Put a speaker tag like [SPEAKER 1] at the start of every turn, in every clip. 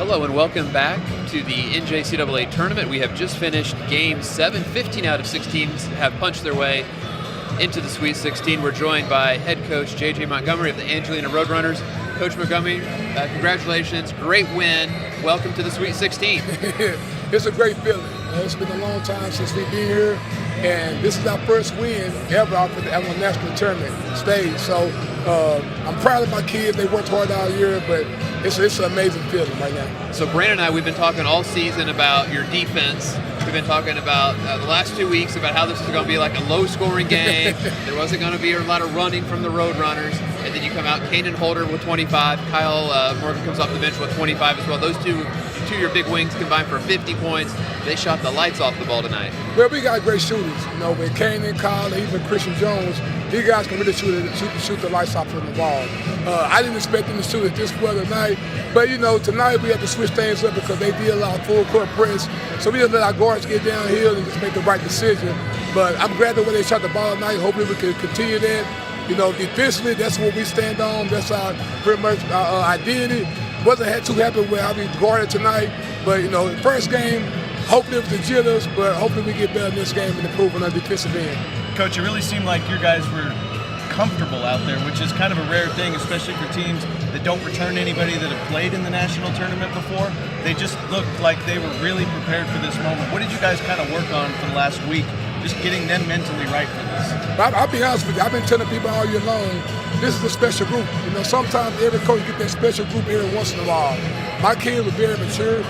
[SPEAKER 1] Hello and welcome back to the NJCAA tournament. We have just finished Game 7. 15 out of 16 have punched their way into the Sweet 16. We're joined by head coach JJ Montgomery of the Angelina Roadrunners. Coach Montgomery, congratulations, great win. Welcome to the Sweet 16.
[SPEAKER 2] It's a great feeling. It's been a long time since we've been here, and this is our first win ever off of the national tournament stage. So I'm proud of my kids. They worked hard all year, but it's an amazing feeling right now.
[SPEAKER 1] So Brandon and I, we've been talking all season about your defense. We've been talking about the last 2 weeks about how this is going to be like a low-scoring game. There wasn't going to be a lot of running from the Roadrunners. And then you come out, Kanan Holder with 25. Kyle Morgan comes off the bench with 25 as well. Those two of your big wings combined for 50 points. They shot the lights off the ball tonight.
[SPEAKER 2] Well, we got great shooters. You know, with Kanan, Kyle, and even Christian Jones, these guys can really shoot the lights off of the ball. I didn't expect them to shoot it this well tonight. But, you know, tonight we have to switch things up because they did a lot of full-court press. So we just let our guards get downhill and just make the right decision. But I'm glad the way they shot the ball tonight. Hopefully we can continue that. You know, defensively, that's what we stand on. That's our pretty much our identity. Wasn't too happy with how we guarded tonight. But, you know, first game, hopefully it was the jitters, but hopefully we get better in this game and improve on our defensive end.
[SPEAKER 3] Coach, it really seemed like your guys were comfortable out there, which is kind of a rare thing, especially for teams that don't return anybody that have played in the national tournament before. They just looked like they were really prepared for this moment. What did you guys kind of work on for the last week, just getting them mentally right for this?
[SPEAKER 2] I'll be honest with you. I've been telling people all year long, this is a special group. You know, sometimes every coach gets that special group every once in a while. My kids were very mature.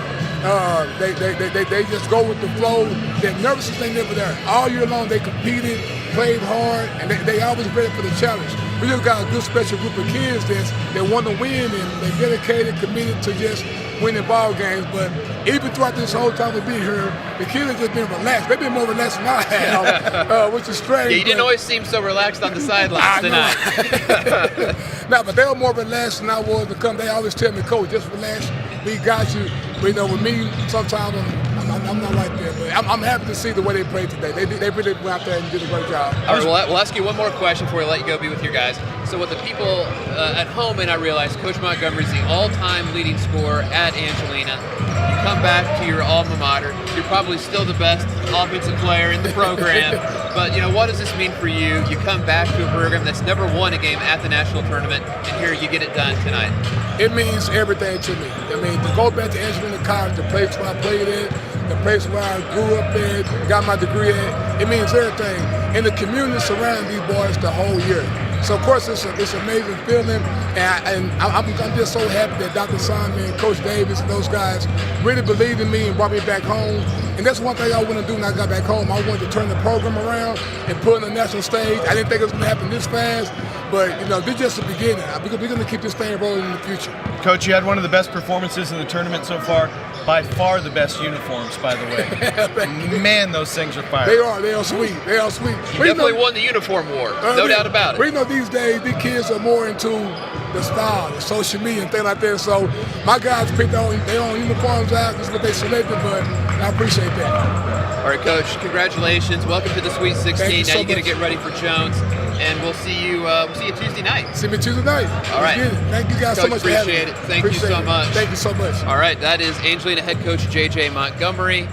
[SPEAKER 2] They just go with the flow. Their nervousness ain't never there. All year long they competed, played hard, and they always ready for the challenge. We just got a good special group of kids that want to win, and they're dedicated, committed to just winning ball games. But even throughout this whole time we've been here, the kids have just been relaxed. They've been more relaxed than I have, which is strange.
[SPEAKER 1] Yeah, you didn't always seem so relaxed on the sidelines tonight.
[SPEAKER 2] No, but they were more relaxed than I was to come. They always tell me, Coach, just relax. We got you. But, you know, with me, sometimes I'm not like that. But I'm happy to see the way they played today. They really went out there and did a great job.
[SPEAKER 1] All right, we'll ask you one more question before we let you go be with your guys. So what the people at home may not realize, Coach Montgomery is the all-time leading scorer at Angelina. You come back to your alma mater. You're probably still the best offensive player in the program. But, you know, what does this mean for you? You come back to a program that's never won a game at the national tournament, and here you get it done tonight.
[SPEAKER 2] It means everything to me. I mean, to go back to Angelina College, the place where I played at, the place where I grew up at, got my degree at, it means everything. And the community surrounding these boys the whole year. So, of course, it's an amazing feeling, and I'm just so happy that Dr. Simon, Coach Davis, and those guys really believed in me and brought me back home. And that's one thing I wanted to do when I got back home. I wanted to turn the program around and put it on the national stage. I didn't think it was going to happen this fast, but, you know, this is just the beginning. We're going to keep this thing rolling in the future.
[SPEAKER 3] Coach, you had one of the best performances in the tournament so far. By far the best uniforms, by the way. Man, those things are fire.
[SPEAKER 2] They are sweet. They are sweet.
[SPEAKER 1] You definitely won the uniform war, no doubt about it.
[SPEAKER 2] We know these days, these kids are more into the style, the social media and things like that. So my guys picked their own uniforms out. That's what they selected, but I appreciate that.
[SPEAKER 1] All right, Coach, congratulations. Welcome to the Sweet 16. Now you're going to get ready for Jones, and we'll see you Tuesday night.
[SPEAKER 2] See me Tuesday night.
[SPEAKER 1] All right.
[SPEAKER 2] Thank you guys
[SPEAKER 1] Coach,
[SPEAKER 2] so much for having me.
[SPEAKER 1] Appreciate it. Thank you so much.
[SPEAKER 2] Thank you so much.
[SPEAKER 1] All right, that is Angelina head coach JJ Montgomery.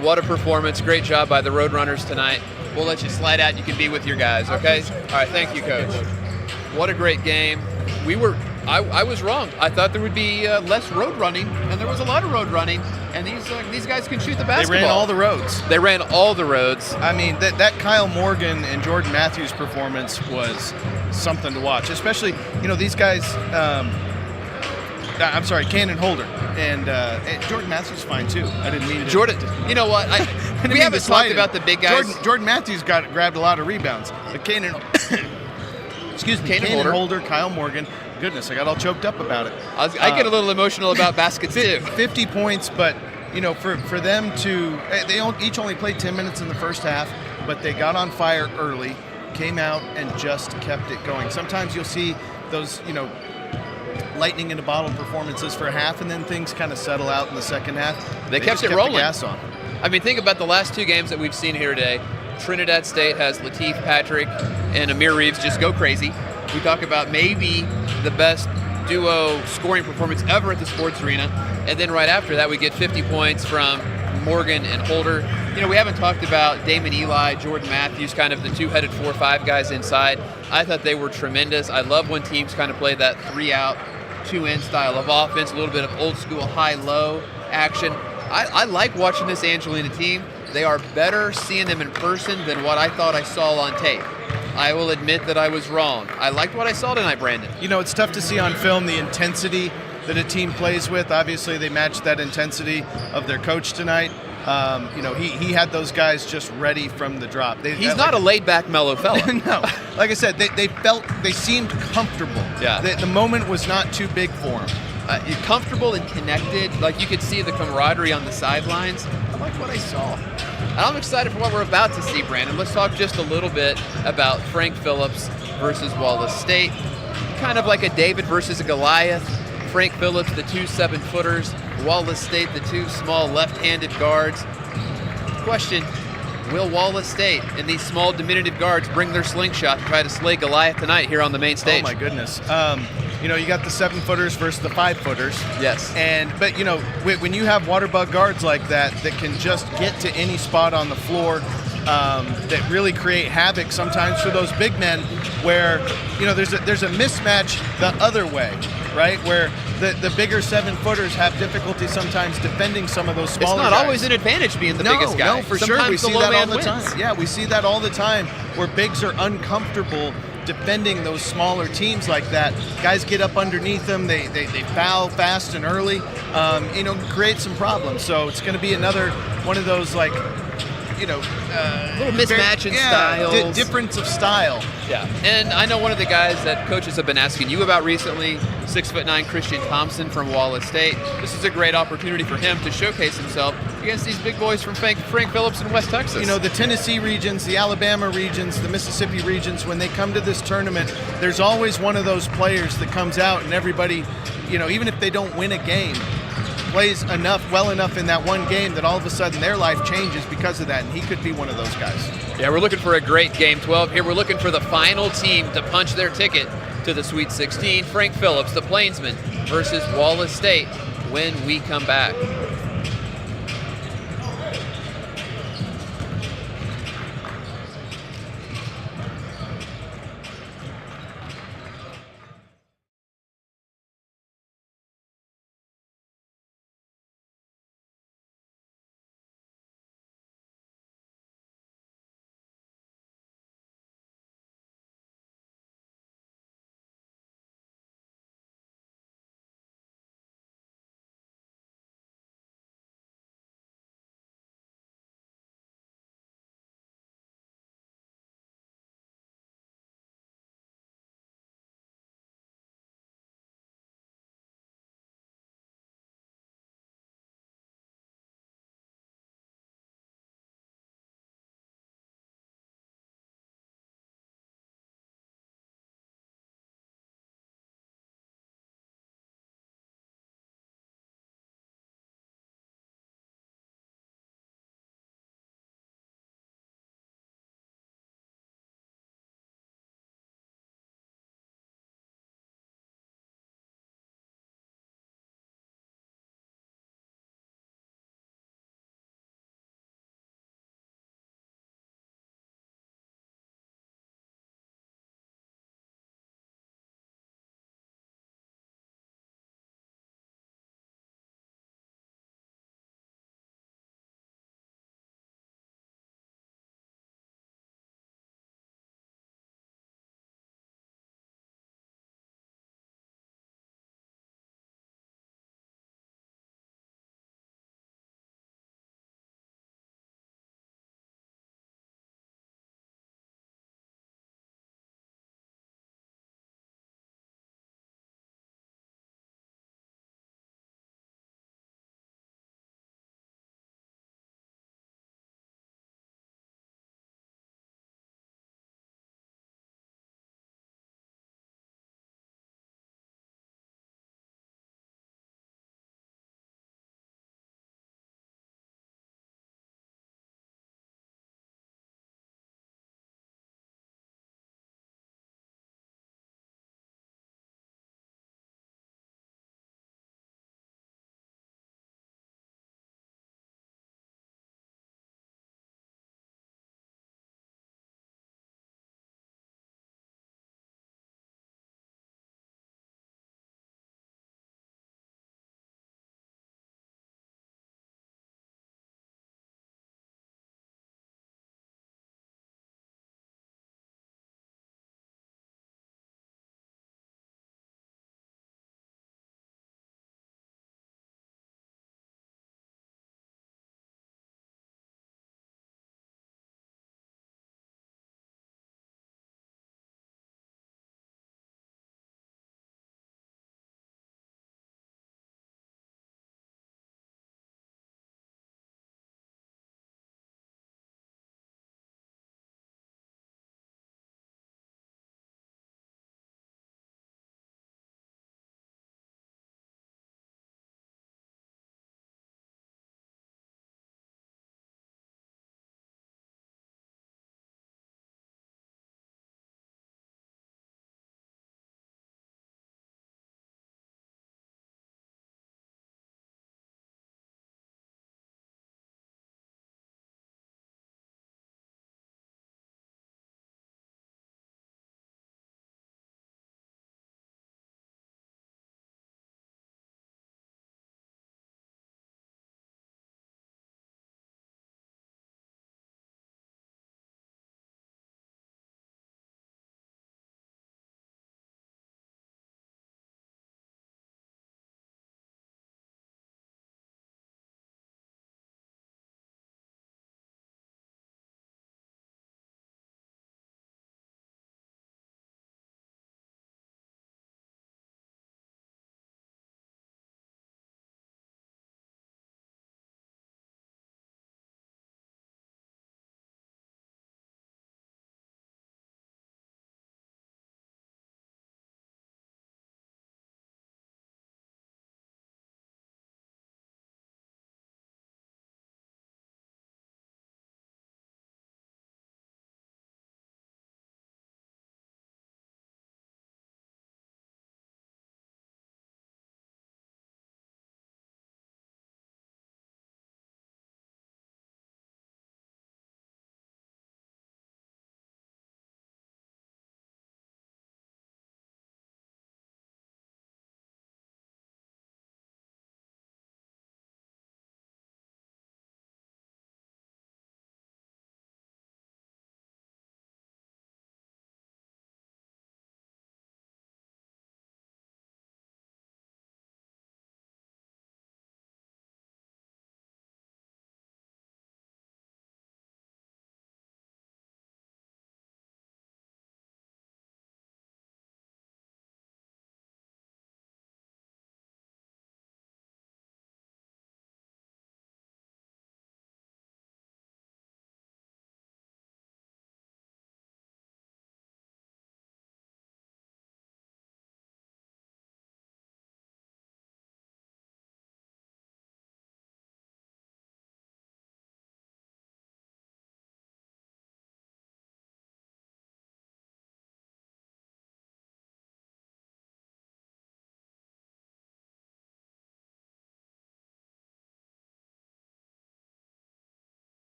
[SPEAKER 1] What a performance. Great job by the Roadrunners tonight. We'll let you slide out. You can be with your guys, okay? All right, thank you, Coach. What a great game. I was wrong. I thought there would be less road running, and there was a lot of road running. And these guys can shoot the basketball.
[SPEAKER 3] They ran all the roads.
[SPEAKER 1] They ran all the roads.
[SPEAKER 3] I mean, that Kyle Morgan and Jordan Matthews performance was something to watch. Especially, you know, these guys. I'm sorry, Kanan Holder and Jordan Matthews fine too. I didn't mean to.
[SPEAKER 1] Jordan, you know what? We haven't talked about the big guys.
[SPEAKER 3] Jordan Matthews grabbed a lot of rebounds, but Kanan Holder, Kyle Morgan. Goodness, I got all choked up about it.
[SPEAKER 1] I get a little emotional about baskets too.
[SPEAKER 3] 50 points, but you know, for them to, they each only played 10 minutes in the first half, but they got on fire early, came out and just kept it going. Sometimes you'll see those, you know, lightning in a bottle performances for a half, and then things kind of settle out in the second half.
[SPEAKER 1] They kept it rolling.
[SPEAKER 3] The gas on.
[SPEAKER 1] I mean, think about the last two games that we've seen here today. Trinidad State has Lateef Patrick and Amir Reeves just go crazy. We talk about maybe the best duo scoring performance ever at the sports arena. And then right after that, we get 50 points from Morgan and Holder. You know, we haven't talked about Damon Eli, Jordan Matthews, kind of the two-headed 4-5 guys inside. I thought they were tremendous. I love when teams kind of play that 3-out, 2-in style of offense, a little bit of old school high-low action. I like watching this Angelina team. They are better seeing them in person than what I thought I saw on tape. I will admit that I was wrong. I liked what I saw tonight, Brandon.
[SPEAKER 3] You know, it's tough to see on film the intensity that a team plays with. Obviously, they matched that intensity of their coach tonight. You know, he had those guys just ready from the drop.
[SPEAKER 1] He's not a laid-back, mellow fella.
[SPEAKER 3] No. Like I said, they seemed comfortable.
[SPEAKER 1] Yeah.
[SPEAKER 3] The moment was not too big for them.
[SPEAKER 1] Comfortable and connected. Like, you could see the camaraderie on the sidelines. I liked what I saw. And I'm excited for what we're about to see, Brandon. Let's talk just a little bit about Frank Phillips versus Wallace State. Kind of like a David versus a Goliath. Frank Phillips, the 2 7-footers. Wallace State, the 2 small left-handed guards. Question, will Wallace State and these small diminutive guards bring their slingshot to try to slay Goliath tonight here on the main stage?
[SPEAKER 3] Oh, my goodness. You know, you got the 7-footers versus the 5-footers.
[SPEAKER 1] Yes.
[SPEAKER 3] But you know, when you have water bug guards like that can just get to any spot on the floor, that really create havoc sometimes for those big men, where, you know, there's a mismatch the other way, right? Where the bigger 7-footers have difficulty sometimes defending some of those smaller guys.
[SPEAKER 1] It's not always an advantage being the biggest guy.
[SPEAKER 3] No, for
[SPEAKER 1] Sometimes
[SPEAKER 3] sure. We
[SPEAKER 1] the
[SPEAKER 3] see
[SPEAKER 1] low
[SPEAKER 3] that all
[SPEAKER 1] man
[SPEAKER 3] the
[SPEAKER 1] wins.
[SPEAKER 3] time. Yeah, we see that all the time, where bigs are uncomfortable defending those smaller teams like that. Guys get up underneath them. They foul fast and early. You know, create some problems. So it's going to be another one of those, like, you know,
[SPEAKER 1] little mismatch in styles.
[SPEAKER 3] Difference of style.
[SPEAKER 1] Yeah, and I know one of the guys that coaches have been asking you about recently, 6'9" Christian Thompson from Wallace State. This is a great opportunity for him to showcase himself against these big boys from Frank Phillips in West Texas.
[SPEAKER 3] You know, the Tennessee regions, the Alabama regions, the Mississippi regions, when they come to this tournament, there's always one of those players that comes out, and everybody, you know, even if they don't win a game, plays well enough in that one game that all of a sudden their life changes because of that, and he could be one of those guys.
[SPEAKER 1] Yeah, we're looking for a great Game 12 here. We're looking for the final team to punch their ticket to the Sweet 16. Frank Phillips, the Plainsman, versus Wallace State when we come back.